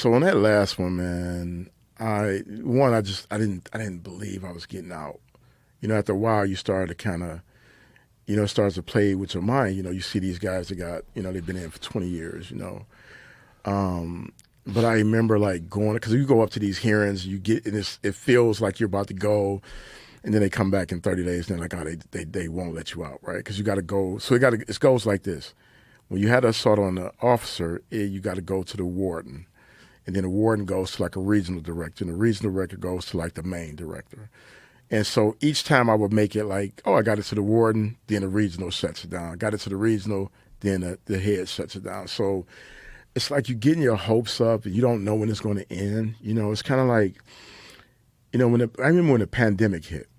So on that last one, man, I didn't believe I was getting out. After a while, you started to kind of, it starts to play with your mind. You see these guys that got, they've been in for 20 years. But I remember like going, because you go up to these hearings, you get, and it feels like you're about to go, and then they come back in 30 days, and they're like, oh, they won't let you out, right? Because you got to go. So it goes like this. When you had assault on the officer, you got to go to the warden. And then the warden goes to like a regional director, and the regional director goes to like the main director. And so each time I would make it like, oh, I got it to the warden, then the regional shuts it down. I got it to the regional, then the head shuts it down. So it's like you're getting your hopes up and you don't know when it's going to end. It's kind of like, I remember when the pandemic hit,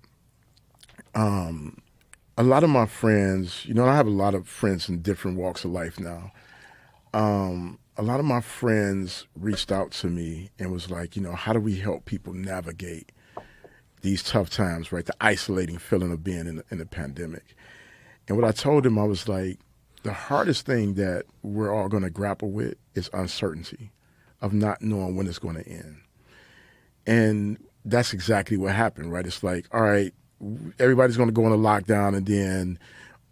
a lot of my friends, I have a lot of friends in different walks of life now. A lot of my friends reached out to me and was like, how do we help people navigate these tough times, right? The isolating feeling of being in the pandemic. And what I told them, I was like, the hardest thing that we're all going to grapple with is uncertainty of not knowing when it's going to end. And that's exactly what happened, right? It's like, all right, everybody's going to go on a lockdown, and then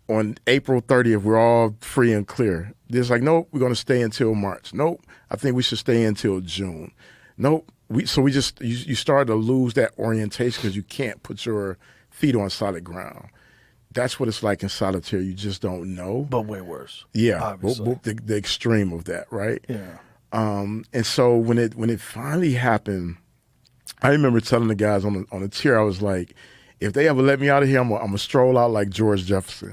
on April 30th, we're all free and clear. There's like, nope, we're going to stay until March. Nope, I think we should stay until June. Nope. You start to lose that orientation because you can't put your feet on solid ground. That's what it's like in solitaire. You just don't know. But way worse. Yeah, the extreme of that, right? Yeah. And so when it finally happened, I remember telling the guys on the tier, I was like, if they ever let me out of here, I'm gonna stroll out like George Jefferson.